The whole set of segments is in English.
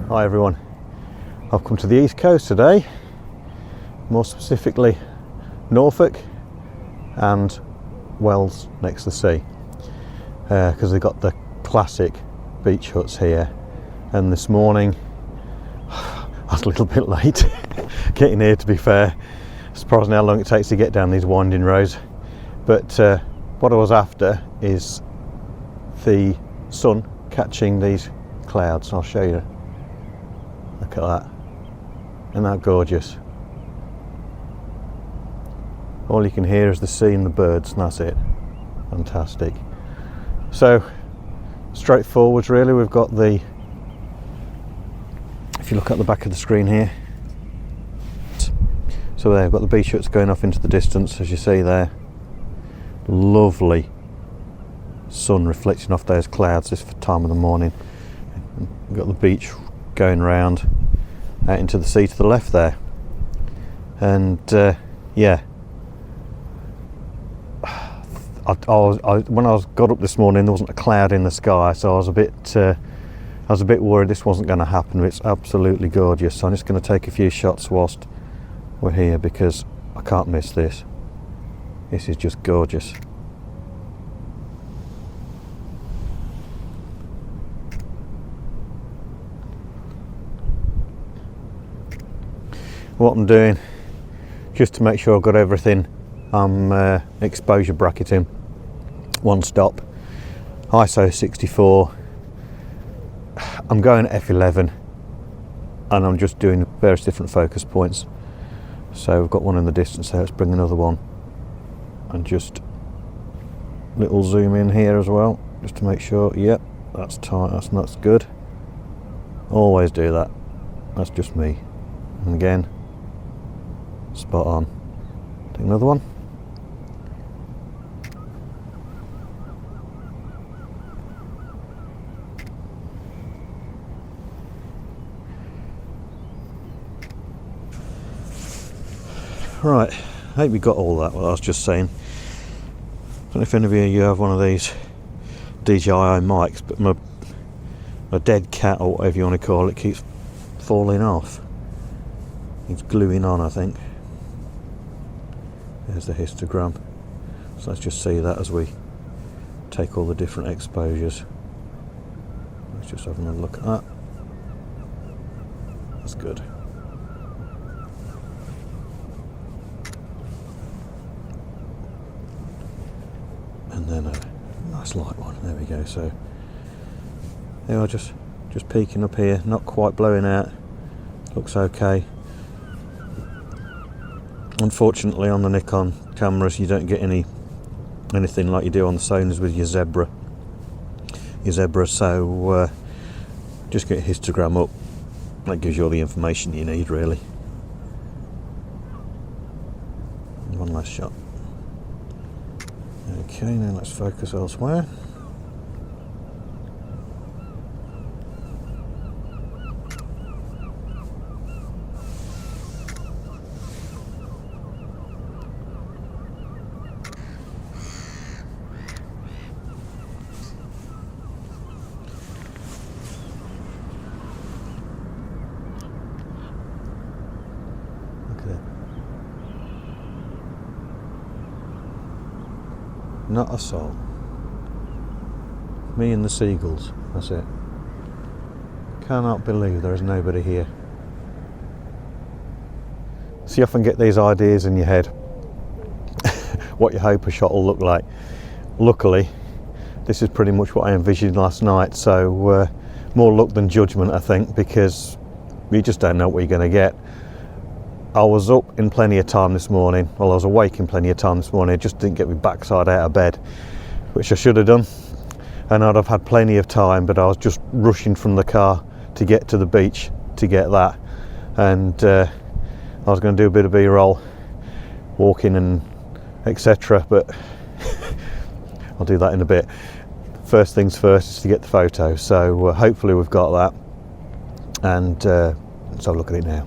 Hi everyone, I've come to the east coast today, more specifically Norfolk and Wells next to the sea, because they've got the classic beach huts here. And this morning I was a little bit late getting here, to be fair. Surprising how long it takes to get down these winding roads, but what I was after is the sun catching these clouds. I'll show you. Look at that. Isn't that gorgeous? All you can hear is the sea and the birds, and that's it. Fantastic. So straightforward really. We've got the, if you look at the back of the screen here, so there, we've got the beach huts going off into the distance, as you see there. Lovely sun reflecting off those clouds this time of the morning. We've got the beach going round out into the sea to the left there, and yeah, when I got up this morning there wasn't a cloud in the sky, so I was a bit worried this wasn't going to happen. But it's absolutely gorgeous, so I'm just going to take a few shots whilst we're here because I can't miss this. This is just gorgeous. What I'm doing, just to make sure I've got everything, I'm exposure bracketing, one stop, ISO 64. I'm going at f11 and I'm just doing various different focus points. So we've got one in the distance there, let's bring another one and just little zoom in here as well, just to make sure. Yep, that's tight, that's good. Always do that, that's just me. And again, spot on. Take another one. Right, I hope you got all that, what I was just saying. I don't know if any of you have one of these DJI mics, but my dead cat, or whatever you want to call it, keeps falling off. It's gluing on, I think. There's the histogram. So let's just see that as we take all the different exposures. Let's just have another look at that. That's good. And then a nice light one. There we go. So they are just peeking up here, not quite blowing out. Looks okay. Unfortunately, on the Nikon cameras, you don't get anything like you do on the Sonys with your Zebra. So just get a histogram up. That gives you all the information you need, really. One last shot. Okay, now let's focus elsewhere. Not a soul. Me and the seagulls, that's it. Cannot believe there is nobody here. So you often get these ideas in your head, what you hope a shot will look like. Luckily, this is pretty much what I envisioned last night, so more luck than judgment, I think, because you just don't know what you're going to get. I was up in plenty of time this morning. Well, I was awake in plenty of time this morning. I just didn't get my backside out of bed, which I should have done. And I'd have had plenty of time, but I was just rushing from the car to get to the beach to get that. And I was going to do a bit of B-roll, walking and etc. But I'll do that in a bit. First things first is to get the photo. So hopefully we've got that. And let's have a look at it now.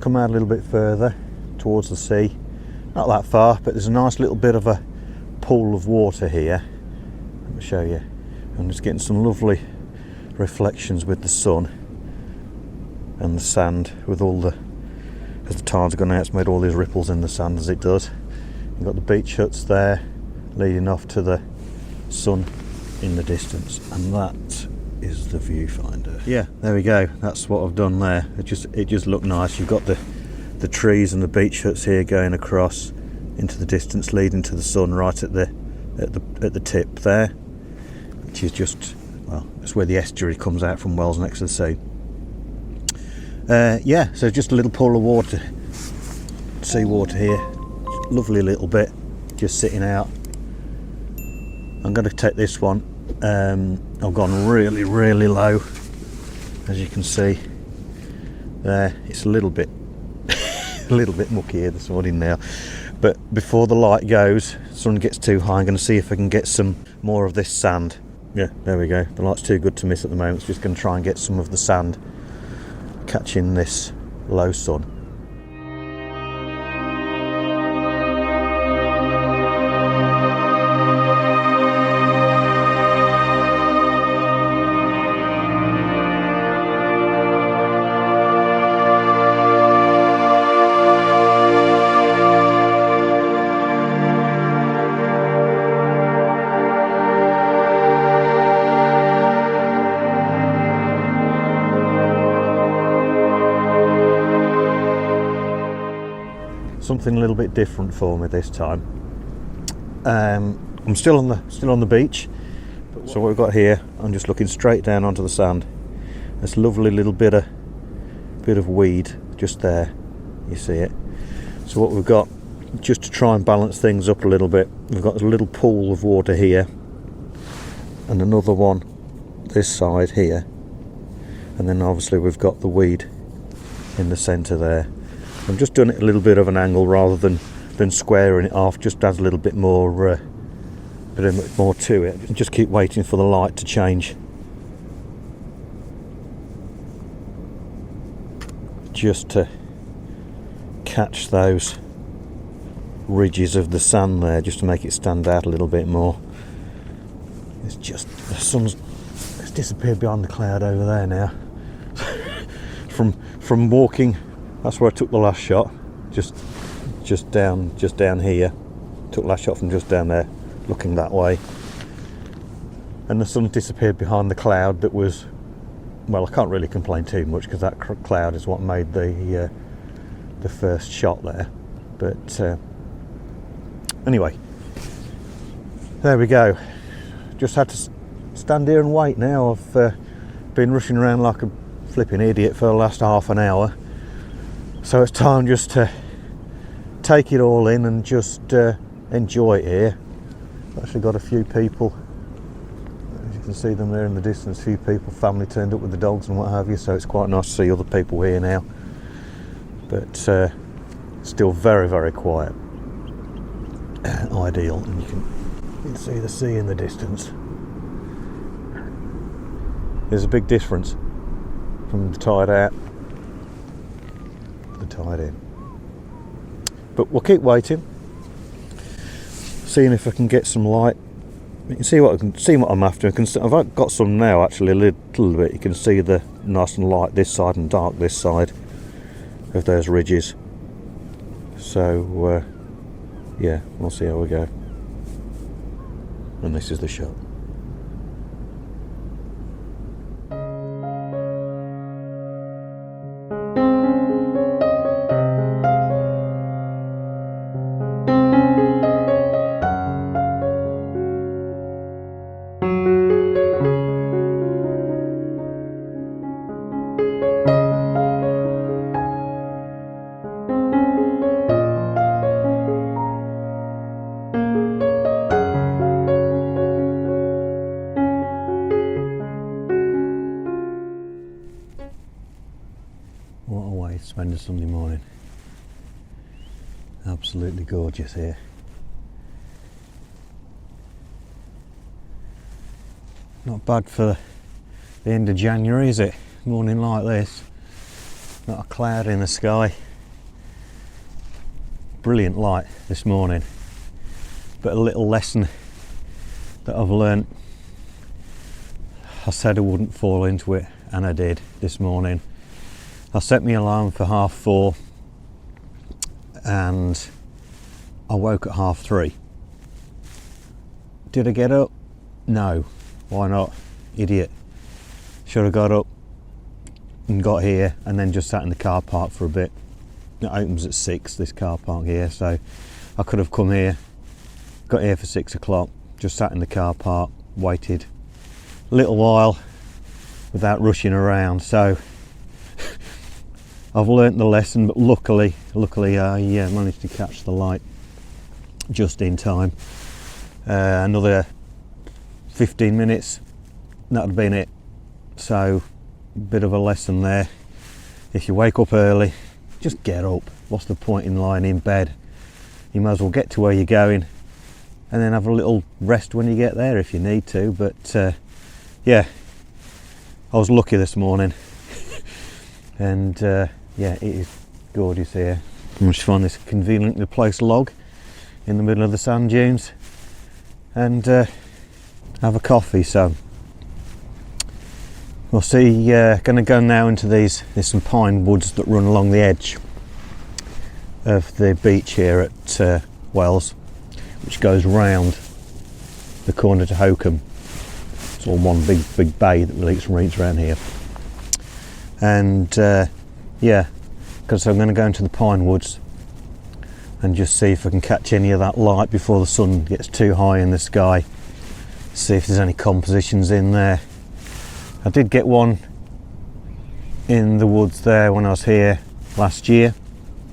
come out a little bit further towards the sea. Not that far, but there's a nice little bit of a pool of water here. Let me show you. I'm just getting some lovely reflections with the sun and the sand, with all the, as the tide's gone out, it's made all these ripples in the sand as it does. You've got the beach huts there leading off to the sun in the distance, and that is the viewfinder. Yeah, there we go. That's what I've done there. It just looked nice. You've got the trees and the beach huts here going across into the distance, leading to the sun right at the tip there, which is just, well, it's where the estuary comes out from Wells next to the sea. Yeah, so just a little pool of water, sea water here, lovely little bit, just sitting out. I'm going to take this one. I've gone really low, as you can see there. It's a little bit mucky here this morning now, but before the light goes, sun gets too high, I'm going to see if I can get some more of this sand. Yeah, there we go. The light's too good to miss at the moment. It's just going to try and get some of the sand catching this low sun. Something a little bit different for me this time. I'm still on the beach, so what we've got here, I'm just looking straight down onto the sand. This lovely little bit of weed just there, you see it. So what we've got, just to try and balance things up a little bit, we've got a little pool of water here and another one this side here, and then obviously we've got the weed in the centre there. I'm just doing it a little bit of an angle rather than squaring it off. Just adds a little bit more to it. Just keep waiting for the light to change. Just to catch those ridges of the sand there, just to make it stand out a little bit more. It's just, the sun's disappeared behind the cloud over there now. From walking, that's where I took the last shot, just down here. Took the last shot from just down there, looking that way. And the sun disappeared behind the cloud that was, well, I can't really complain too much because that cloud is what made the first shot there. But anyway, there we go. Just had to stand here and wait now. I've been rushing around like a flipping idiot for the last half an hour. So it's time just to take it all in and just enjoy it here. I've actually got a few people, as you can see them there in the distance, a few people, family turned up with the dogs and what have you, so it's quite nice to see other people here now. But still very quiet. Ideal, and you can see the sea in the distance. There's a big difference from the tide out, the tide in. But we'll keep waiting, seeing if I can get some light. You can see what I'm after. I've got some now actually, a little bit. You can see the nice and light this side and dark this side of those ridges. So yeah, we'll see how we go. And this is the shot. What a way to spend a Sunday morning. Absolutely gorgeous here. Not bad for the end of January, is it? Morning like this. Not a cloud in the sky. brilliant light this morning, but a little lesson that I've learnt. I said I wouldn't fall into it, and I did this morning. I set my alarm for 4:30 and I woke at 3:30. Did I get up? No. Why not? Idiot. Should have got up and got here and then just sat in the car park for a bit. It opens at 6, this car park here, so I could have come here, got here for 6 o'clock, just sat in the car park, waited a little while without rushing around. So I've learnt the lesson, but luckily I managed to catch the light just in time. Another 15 minutes, that would have been it. So a bit of a lesson there. If you wake up early, just get up. What's the point in lying in bed? You might as well get to where you're going and then have a little rest when you get there if you need to. But yeah, I was lucky this morning. And yeah, it is gorgeous here. I just find this conveniently placed log in the middle of the sand dunes and have a coffee. So we'll see. Going to go now into there's some pine woods that run along the edge of the beach here at Wells, which goes round the corner to Hokum. It's all one big bay that leads around here. And yeah, because I'm going to go into the pine woods and just see if I can catch any of that light before the sun gets too high in the sky. See if there's any compositions in there. I did get one in the woods there when I was here last year,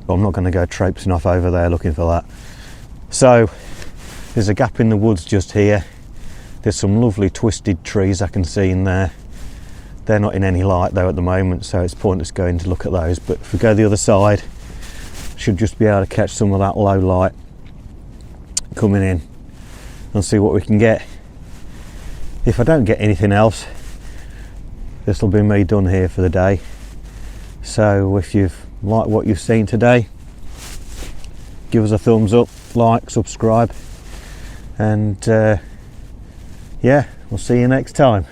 but I'm not going to go traipsing off over there looking for that. So there's a gap in the woods just here. There's some lovely twisted trees I can see in there. They're not in any light though at the moment, so it's pointless going to look at those. But if we go the other side, should just be able to catch some of that low light coming in and see what we can get. If I don't get anything else, this will be me done here for the day. So if you've liked what you've seen today, give us a thumbs up, like, subscribe, and yeah, we'll see you next time.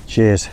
Cheers.